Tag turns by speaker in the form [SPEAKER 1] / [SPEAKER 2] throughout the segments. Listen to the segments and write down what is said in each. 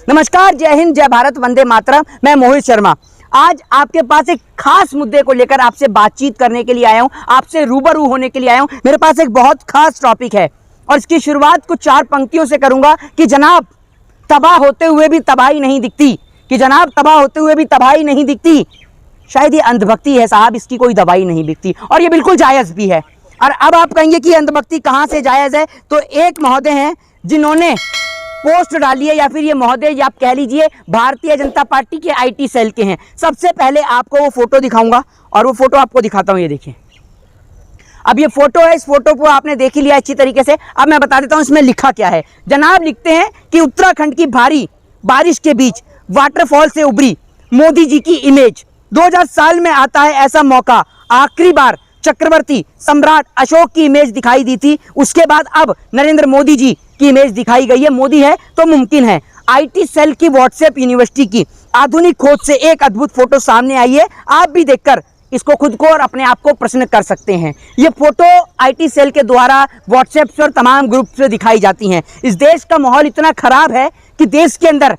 [SPEAKER 1] नमस्कार, जय हिंद, जय भारत, वंदे मातरम। मैं मोहित शर्मा आज आपके पास एक खास मुद्दे को लेकर आपसे बातचीत करने के लिए आया हूं, आपसे रूबरू होने के लिए आया हूं। मेरे पास एक बहुत खास टॉपिक है और इसकी शुरुआत कुछ 4 पंक्तियों से करूंगा कि जनाब तबाह होते हुए भी तबाही नहीं दिखती, कि जनाब तबाह होते हुए भी तबाही नहीं दिखती। शायद ये अंधभक्ति है साहब, इसकी कोई दवाई नहीं दिखती और ये बिल्कुल जायज़ भी है। और अब आप कहेंगे कि अंधभक्ति कहाँ से जायज़ है, तो एक महोदय हैं जिन्होंने पोस्ट डाली है, या फिर ये महोदय या आप कह लीजिए भारतीय जनता पार्टी के आईटी सेल के हैं। सबसे पहले आपको वो फोटो दिखाऊंगा और वो फोटो आपको दिखाता हूँ। ये देखिए, अब ये फोटो है, इस फोटो को आपने देख ही लिया अच्छी तरीके से। अब मैं बता देता हूँ इसमें लिखा क्या है। जनाब लिखते हैं कि उत्तराखंड की भारी बारिश के बीच वाटरफॉल से उभरी मोदी जी की इमेज। 2000 साल में आता है ऐसा मौका, आखिरी बार चक्रवर्ती सम्राट अशोक की इमेज दिखाई दी थी, उसके बाद अब नरेंद्र मोदी जी की इमेज दिखाई गई है। मोदी है तो मुमकिन है। आईटी सेल की व्हाट्सएप यूनिवर्सिटी की आधुनिक खोज से एक अद्भुत फोटो सामने आई है। आप भी देखकर इसको खुद को और अपने आप को प्रश्न कर सकते हैं। ये फोटो आईटी सेल के द्वारा व्हाट्सएप पर तमाम ग्रुप से दिखाई जाती हैं। इस देश का माहौल इतना खराब है कि देश के अंदर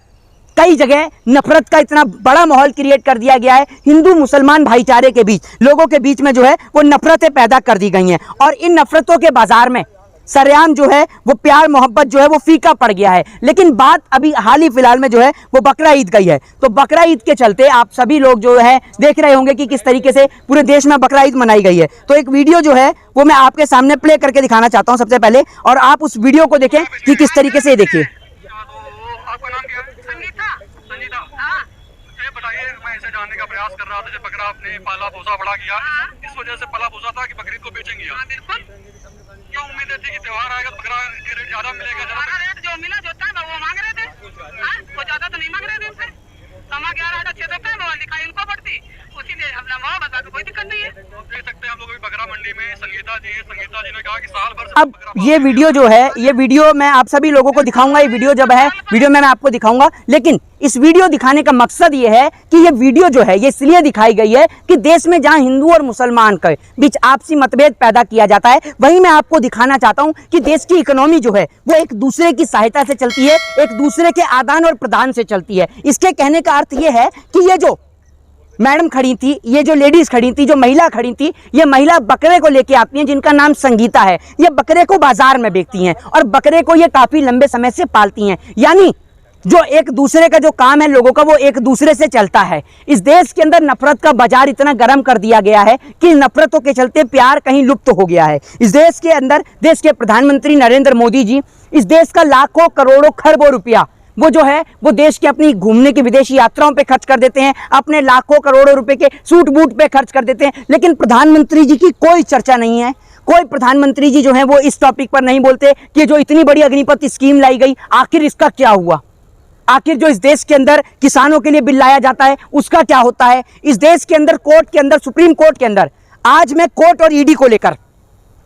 [SPEAKER 1] कई जगह नफरत का इतना बड़ा माहौल क्रिएट कर दिया गया है। हिंदू मुसलमान भाईचारे के बीच, लोगों के बीच में जो है वो नफरतें पैदा कर दी गई हैं और इन नफरतों के बाजार में सरेआम जो है वो प्यार मोहब्बत जो है वो फीका पड़ गया है। लेकिन बात अभी हाल ही फिलहाल में जो है वो बकरा ईद गई है, तो बकरा ईद के चलते आप सभी लोग जो है देख रहे होंगे कि किस तरीके से पूरे देश में बकरा ईद मनाई गई है। तो एक वीडियो जो है वो मैं आपके सामने प्ले करके दिखाना चाहता हूं सबसे पहले, और आप उस वीडियो को देखें कि किस तरीके से देखिए।
[SPEAKER 2] मैं इसे जानने का प्रयास कर रहा था जब बकरा आपने पाला पोसा बड़ा किया, इस वजह से पाला पोसा था कि बकरीद को बेचेंगे। बिल्कुल, क्या उम्मीद थी कि त्योहार आएगा तो बकरा के रेट ज्यादा मिलेगा? हमारा रेट जो मिला जो था वो मांग रहे थे, वो ज्यादा तो नहीं मांग रहे थे उनसे। समा 11,600 पे वो लिखाई उनको पड़ती, इसीलिए अपना भाव बता के कोई दिक्कत नहीं है। देख सकते हैं हम लोग बकरा मंडी में संगीता जी ने कहा कि साल भर
[SPEAKER 1] अब ये वीडियो जो है, ये वीडियो मैं आप सभी लोगों को दिखाऊंगा। ये वीडियो जब है, वीडियो में मैं आपको दिखाऊंगा, लेकिन इस वीडियो दिखाने का मकसद ये है कि ये वीडियो जो है ये इसलिए दिखाई गई है कि देश में जहां हिंदू और मुसलमान के बीच आपसी मतभेद पैदा किया जाता है, वहीं मैं आपको दिखाना चाहता हूं कि देश की इकोनॉमी जो है वो एक दूसरे की सहायता से चलती है, एक दूसरे के आदान और प्रदान से चलती है। इसके कहने का अर्थ ये है कि ये जो मैडम खड़ी थी, ये जो लेडीज खड़ी थी, जो महिला खड़ी थी, ये महिला बकरे को लेके आती हैं जिनका नाम संगीता है। ये बकरे को बाजार में बेचती हैं और बकरे को ये काफी लंबे समय से पालती हैं। यानी जो एक दूसरे का जो काम है लोगों का वो एक दूसरे से चलता है। इस देश के अंदर नफरत का बाजार इतना गर्म कर दिया गया है कि नफरतों के चलते प्यार कहीं लुप्त हो गया है। इस देश के अंदर देश के प्रधानमंत्री नरेंद्र मोदी जी इस देश का लाखों करोड़ों खरबों रुपया वो जो है वो देश की अपनी घूमने की विदेशी यात्राओं पे खर्च कर देते हैं, अपने लाखों करोड़ों रुपए के सूट बूट पे खर्च कर देते हैं। लेकिन प्रधानमंत्री जी की कोई चर्चा नहीं है। कोई प्रधानमंत्री जी जो है वो इस टॉपिक पर नहीं बोलते कि जो इतनी बड़ी अग्निपथ स्कीम लाई गई आखिर इसका क्या हुआ, आखिर जो इस देश के अंदर किसानों के लिए बिल लाया जाता है उसका क्या होता है। इस देश के अंदर कोर्ट के अंदर, सुप्रीम कोर्ट के अंदर, आज मैं कोर्ट और ईडी को लेकर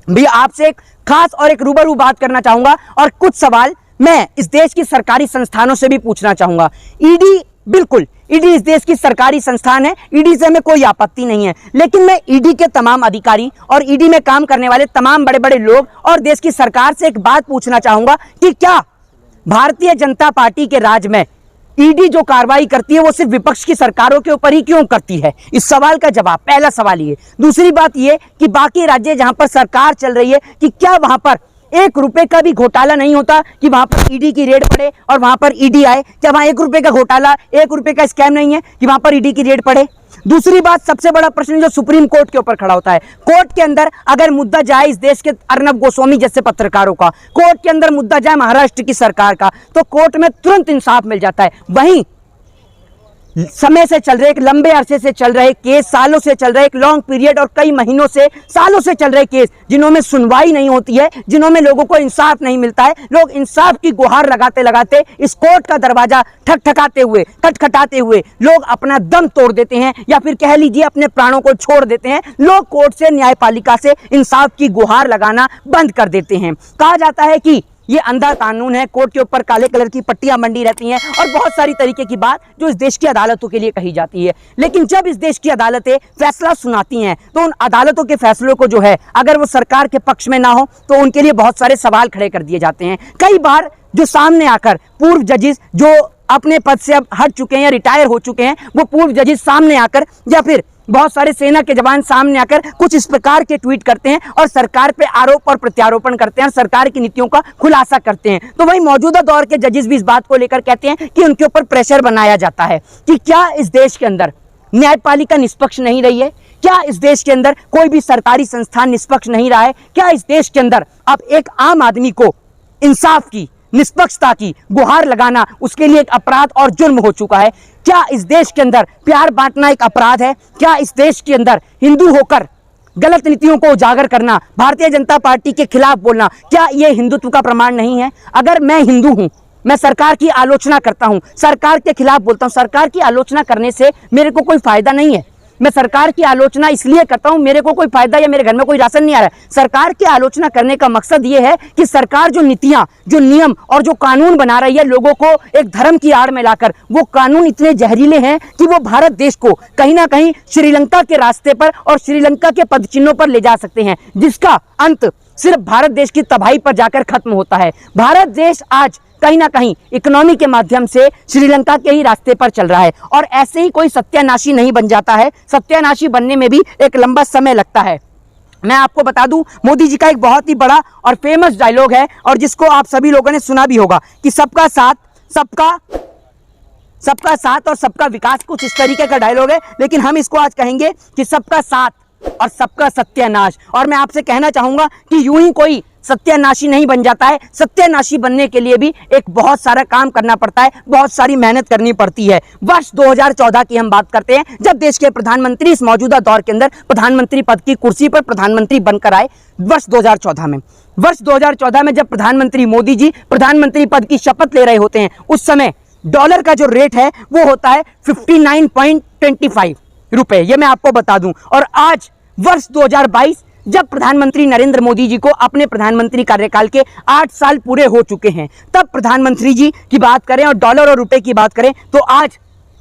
[SPEAKER 1] भी आपसे एक खास और एक रूबरू बात करना चाहूंगा और कुछ सवाल मैं इस देश की सरकारी संस्थानों से भी पूछना चाहूंगा। ईडी, बिल्कुल ईडी इस देश की सरकारी संस्थान है, ईडी से हमें कोई आपत्ति नहीं है, लेकिन मैं ईडी के तमाम अधिकारी और ईडी में काम करने वाले तमाम बड़े बड़े लोग और देश की सरकार से एक बात पूछना चाहूंगा कि क्या भारतीय जनता पार्टी के राज में ईडी जो कार्रवाई करती है वो सिर्फ विपक्ष की सरकारों के ऊपर ही क्यों करती है? इस सवाल का जवाब, पहला सवाल ये। दूसरी बात ये कि बाकी राज्य जहां पर सरकार चल रही है कि क्या वहां पर 1 रुपए का भी घोटाला नहीं होता कि वहां पर ईडी की रेड पड़े और वहां पर ईडी आए? क्या वहां 1 रुपए का घोटाला, 1 रुपए का स्कैम नहीं है कि वहां पर ईडी की रेड पड़े? दूसरी बात, सबसे बड़ा प्रश्न जो सुप्रीम कोर्ट के ऊपर खड़ा होता है, कोर्ट के अंदर अगर मुद्दा जाए इस देश के अर्नब गोस्वामी जैसे पत्रकारों का, कोर्ट के अंदर मुद्दा जाए महाराष्ट्र की सरकार का, तो कोर्ट में तुरंत इंसाफ मिल जाता है। वहीं समय से चल रहे, एक लंबे अरसे से चल रहे केस, सालों से चल रहे, एक लॉन्ग पीरियड और कई महीनों से, सालों से चल रहे केस जिन्हों में सुनवाई नहीं होती है, जिन्हों में लोगों को इंसाफ नहीं मिलता है, लोग इंसाफ की गुहार लगाते लगाते इस कोर्ट का दरवाजा ठकठकाते हुए, खटखटाते हुए लोग अपना दम तोड़ देते हैं या फिर कह लीजिए अपने प्राणों को छोड़ देते हैं। लोग कोर्ट से, न्यायपालिका से इंसाफ की गुहार लगाना बंद कर देते हैं। कहा जाता है कि ये अंधा कानून है, कोर्ट के ऊपर काले कलर की पट्टियां मंडी रहती हैं और बहुत सारी तरीके की बात जो इस देश की अदालतों के लिए कही जाती है। लेकिन जब इस देश की अदालतें फैसला सुनाती हैं तो उन अदालतों के फैसलों को जो है अगर वो सरकार के पक्ष में ना हो तो उनके लिए बहुत सारे सवाल खड़े कर दिए जाते हैं। कई बार जो सामने आकर पूर्व जजेस जो अपने पद से अब हट चुके हैं या रिटायर हो चुके हैं, वो पूर्व जजेस सामने आकर या फिर बहुत सारे सेना के जवान सामने आकर कुछ इस प्रकार के ट्वीट करते हैं और सरकार पे आरोप और प्रत्यारोपण करते हैं और सरकार की नीतियों का खुलासा करते हैं। तो वही मौजूदा दौर के जजेस भी इस बात को लेकर कहते हैं कि उनके ऊपर प्रेशर बनाया जाता है कि क्या इस देश के अंदर न्यायपालिका निष्पक्ष नहीं रही है, क्या इस देश के अंदर कोई भी सरकारी संस्थान निष्पक्ष नहीं रहा है, क्या इस देश के अंदर अब एक आम आदमी को इंसाफ की, निष्पक्षता की गुहार लगाना उसके लिए एक अपराध और जुर्म हो चुका है। क्या इस देश के अंदर प्यार बांटना एक अपराध है? क्या इस देश के अंदर हिंदू होकर गलत नीतियों को उजागर करना, भारतीय जनता पार्टी के खिलाफ बोलना, क्या यह हिंदुत्व का प्रमाण नहीं है? अगर मैं हिंदू हूं, मैं सरकार की आलोचना करता हूं, सरकार के खिलाफ बोलता हूं, सरकार की आलोचना करने से मेरे को कोई फायदा नहीं है। मैं सरकार की आलोचना इसलिए करता हूं, मेरे को कोई फायदा या मेरे घर में कोई राशन नहीं आ रहा है। सरकार की आलोचना करने का मकसद यह है कि सरकार जो नीतियां, जो नियम और जो कानून बना रही है लोगों को एक धर्म की आड़ में लाकर, वो कानून इतने जहरीले हैं कि वो भारत देश को कहीं ना कहीं श्रीलंका के रास्ते पर और श्रीलंका के पदचिन्हों पर ले जा सकते हैं, जिसका अंत सिर्फ भारत देश की तबाही पर जाकर खत्म होता है। भारत देश आज कहीं ना कहीं इकोनॉमी के माध्यम से श्रीलंका के ही रास्ते पर चल रहा है और ऐसे ही कोई सत्यानाशी नहीं बन जाता है। सत्यानाशी बनने में भी एक लंबा समय लगता है। मैं आपको बता दूं, मोदी जी का एक बहुत ही बड़ा और फेमस डायलॉग है और जिसको आप सभी लोगों ने सुना भी होगा कि सबका साथ और सबका विकास, कुछ इस तरीके का डायलॉग है, लेकिन हम इसको आज कहेंगे कि सबका साथ और सबका सत्यानाश। और मैं आपसे कहना चाहूंगा कि यूं ही कोई सत्यानाशी नहीं बन जाता है। सत्यानाशी बनने के लिए भी एक बहुत सारा काम करना पड़ता है, बहुत सारी मेहनत करनी पड़ती है। वर्ष 2014 की हम बात करते हैं, जब देश के प्रधानमंत्री इस मौजूदा दौर के अंदर प्रधानमंत्री पद की कुर्सी पर प्रधानमंत्री बनकर आए। वर्ष 2014 में जब प्रधानमंत्री मोदी जी प्रधानमंत्री पद की शपथ ले रहे होते हैं, उस समय डॉलर का जो रेट है वो होता है 59.25 रुपए, ये मैं आपको बता दूं। और आज वर्ष 2022 जब प्रधानमंत्री नरेंद्र मोदी जी को अपने प्रधानमंत्री कार्यकाल के 8 साल पूरे हो चुके हैं, तब प्रधानमंत्री जी की बात करें और डॉलर और रुपए की बात करें तो आज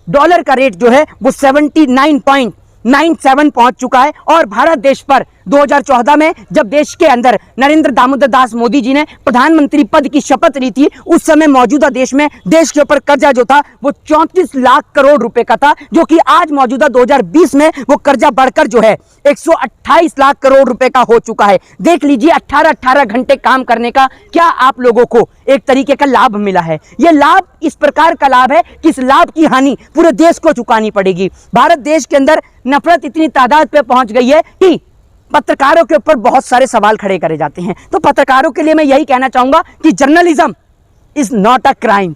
[SPEAKER 1] डॉलर का रेट जो है वो 79.97 पहुंच चुका है। और भारत देश पर 2014 में जब देश के अंदर नरेंद्र दामोदर दास मोदी जी ने प्रधानमंत्री पद की शपथ ली थी, उस समय मौजूदा देश में देश के ऊपर कर्जा जो था वो 34 लाख करोड़ रुपए का था, जो कि आज मौजूदा 2020 में वो कर्जा बढ़कर जो है 128 लाख करोड़ रुपए का हो चुका है। देख लीजिए, 18 घंटे काम करने का क्या आप लोगों को एक तरीके का लाभ मिला है। यह लाभ इस प्रकार का लाभ है कि इस लाभ की हानि पूरे देश को चुकानी पड़ेगी। भारत देश के अंदर नफरत इतनी तादाद पे पहुंच गई है कि पत्रकारों के ऊपर बहुत सारे सवाल खड़े करे जाते हैं। तो पत्रकारों के लिए मैं यही कहना चाहूंगा कि journalism is not a crime.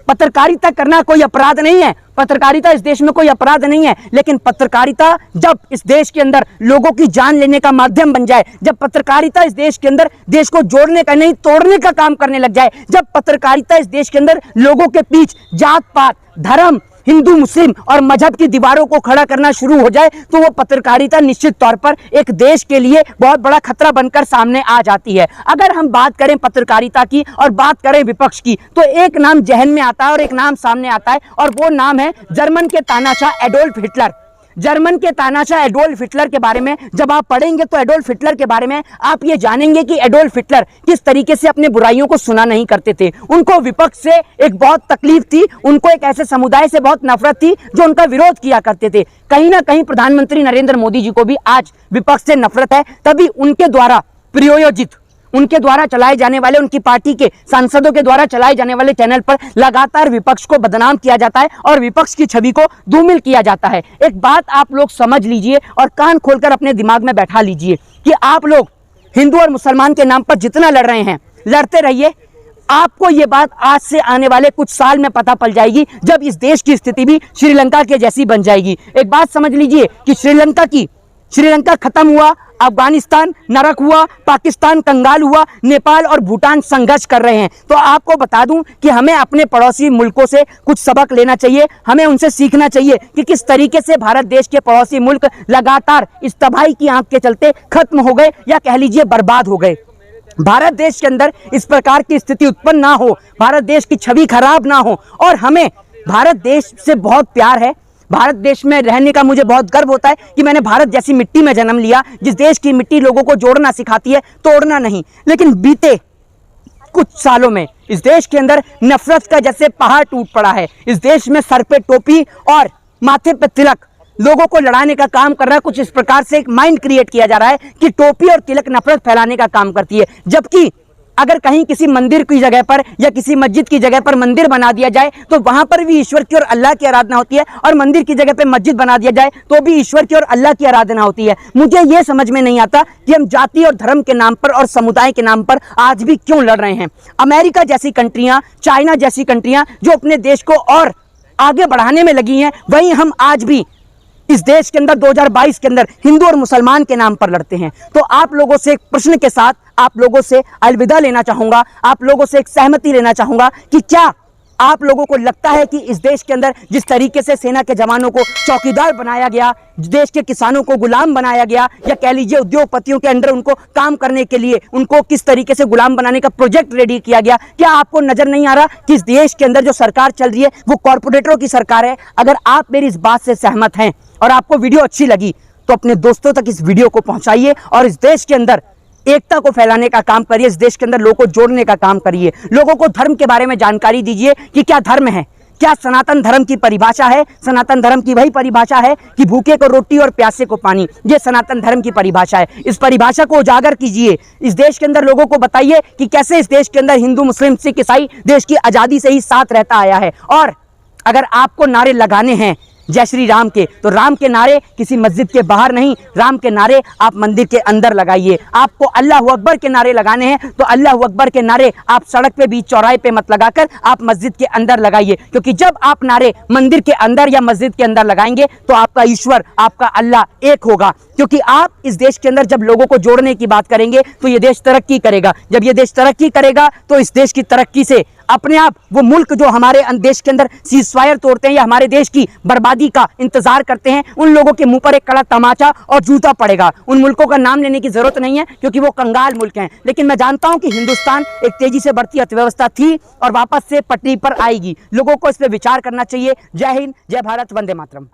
[SPEAKER 1] पत्रकारिता करना कोई अपराध नहीं है, पत्रकारिता इस देश में कोई अपराध नहीं है, लेकिन पत्रकारिता जब इस देश के अंदर लोगों की जान लेने का माध्यम बन जाए, जब पत्रकारिता इस देश के अंदर देश को जोड़ने का नहीं तोड़ने का काम करने लग जाए, जब पत्रकारिता इस देश के अंदर लोगों के बीच जात पात, धर्म, हिंदू मुस्लिम और मजहब की दीवारों को खड़ा करना शुरू हो जाए, तो वो पत्रकारिता निश्चित तौर पर एक देश के लिए बहुत बड़ा खतरा बनकर सामने आ जाती है। अगर हम बात करें पत्रकारिता की और बात करें विपक्ष की, तो एक नाम जहन में आता है और एक नाम सामने आता है, और वो नाम है जर्मन के तानाशाह एडोल्फ हिटलर। जर्मन के तानाशाह एडोल्फ हिटलर के बारे में जब आप पढ़ेंगे तो एडोल्फ हिटलर के बारे में आप ये जानेंगे कि एडोल्फ हिटलर किस तरीके से अपने बुराइयों को सुना नहीं करते थे। उनको विपक्ष से एक बहुत तकलीफ थी, उनको एक ऐसे समुदाय से बहुत नफरत थी जो उनका विरोध किया करते थे। कहीं ना कहीं प्रधानमंत्री नरेंद्र मोदी जी को भी आज विपक्ष से नफरत है, तभी उनके द्वारा प्रयोजित, उनके द्वारा चलाए जाने वाले, उनकी पार्टी के सांसदों के द्वारा चलाए जाने वाले चैनल पर लगातार विपक्ष को बदनाम किया जाता है और विपक्ष की छवि को धूमिल किया जाता है। एक बात आप लोग समझ लीजिए और कान खोलकर अपने दिमाग में बैठा लीजिए कि आप लोग हिंदू और मुसलमान के नाम पर जितना लड़ रहे हैं, लड़ते रहिए। आपको ये बात आज से आने वाले कुछ साल में पता पड़ जाएगी, जब इस देश की स्थिति भी श्रीलंका के जैसी बन जाएगी। एक बात समझ लीजिए कि श्रीलंका खत्म हुआ, अफगानिस्तान नरक हुआ, पाकिस्तान कंगाल हुआ, नेपाल और भूटान संघर्ष कर रहे हैं। तो आपको बता दूं कि हमें अपने पड़ोसी मुल्कों से कुछ सबक लेना चाहिए, हमें उनसे सीखना चाहिए कि किस तरीके से भारत देश के पड़ोसी मुल्क लगातार इस तबाही की आंख के चलते खत्म हो गए या कह लीजिए बर्बाद हो गए। भारत देश के अंदर इस प्रकार की स्थिति उत्पन्न ना हो, भारत देश की छवि खराब ना हो, और हमें भारत देश से बहुत प्यार है। भारत देश में रहने का मुझे बहुत गर्व होता है कि मैंने भारत जैसी मिट्टी में जन्म लिया, जिस देश की मिट्टी लोगों को जोड़ना सिखाती है, तोड़ना नहीं। लेकिन बीते कुछ सालों में इस देश के अंदर नफरत का जैसे पहाड़ टूट पड़ा है। इस देश में सर पे टोपी और माथे पे तिलक लोगों को लड़ाने का काम कर रहा है। कुछ इस प्रकार से एक माइंड क्रिएट किया जा रहा है कि टोपी और तिलक नफरत फैलाने का काम करती है, जबकि अगर कहीं किसी मंदिर की जगह पर या किसी मस्जिद की जगह पर मंदिर बना दिया जाए तो वहां पर भी ईश्वर की और अल्लाह की आराधना होती है, और मंदिर की जगह पर मस्जिद बना दिया जाए तो भी ईश्वर की और अल्लाह की आराधना होती है। मुझे यह समझ में नहीं आता कि हम जाति और धर्म के नाम पर और समुदाय के नाम पर आज भी क्यों लड़ रहे हैं। अमेरिका जैसी कंट्रियां, चाइना जैसी कंट्रियां जो अपने देश को और आगे बढ़ाने में लगी हैं, वहीं हम आज भी इस देश के अंदर 2022 के अंदर हिंदू और मुसलमान के नाम पर लड़ते हैं। तो आप लोगों से एक प्रश्न के साथ आप लोगों से अलविदा लेना चाहूंगा, आप लोगों से एक सहमति लेना चाहूंगा कि क्या आप लोगों को लगता है कि इस देश के अंदर जिस तरीके से सेना के जवानों को चौकीदार बनाया गया, देश के किसानों को गुलाम बनाया गया, या कह लीजिए उद्योगपतियों के अंदर उनको काम करने के लिए उनको किस तरीके से गुलाम बनाने का प्रोजेक्ट रेडी किया गया, क्या आपको नजर नहीं आ रहा कि इस देश के अंदर जो सरकार चल रही है वो कॉर्पोरेटरों की सरकार है? अगर आप मेरी इस बात से सहमत हैं और आपको वीडियो अच्छी लगी तो अपने दोस्तों तक इस वीडियो को पहुंचाइए और इस देश के अंदर एकता को फैलाने का काम करिए, इस देश के अंदर लोगों को जोड़ने का काम करिए, लोगों को धर्म के बारे में जानकारी दीजिए कि क्या धर्म है, क्या सनातन धर्म की परिभाषा है। सनातन धर्म की वही परिभाषा है कि भूखे को रोटी और प्यासे को पानी, ये सनातन धर्म की परिभाषा है। इस परिभाषा को उजागर कीजिए, इस देश के अंदर लोगों को बताइए कि कैसे इस देश के अंदर हिंदू, मुस्लिम, सिख, ईसाई देश की आज़ादी से ही साथ रहता आया है। और अगर आपको नारे लगाने हैं जय श्री राम के, तो राम के नारे किसी मस्जिद के बाहर नहीं, राम के नारे आप मंदिर के अंदर लगाइए। आपको अल्लाह अकबर के नारे लगाने हैं तो अल्लाह अकबर के नारे आप सड़क पे, बीच चौराहे पे मत लगाकर आप मस्जिद के अंदर लगाइए, क्योंकि जब आप नारे मंदिर के अंदर या मस्जिद के अंदर लगाएंगे तो आपका ईश्वर, आपका अल्लाह एक होगा। क्योंकि आप इस देश के अंदर जब लोगों को जोड़ने की बात करेंगे तो ये देश तरक्की करेगा। जब ये देश तरक्की करेगा तो इस देश की तरक्की से अपने आप वो मुल्क जो हमारे देश के अंदर सीज़फायर तोड़ते हैं या हमारे देश की बर्बादी का इंतजार करते हैं, उन लोगों के मुंह पर एक कड़ा तमाचा और जूता पड़ेगा। उन मुल्कों का नाम लेने की जरूरत नहीं है क्योंकि वो कंगाल मुल्क हैं, लेकिन मैं जानता हूं कि हिंदुस्तान एक तेजी से बढ़ती अर्थव्यवस्था थी और वापस से पटरी पर आएगी। लोगों को इस पर विचार करना चाहिए। जय हिंद, जय भारत, वंदे मातरम।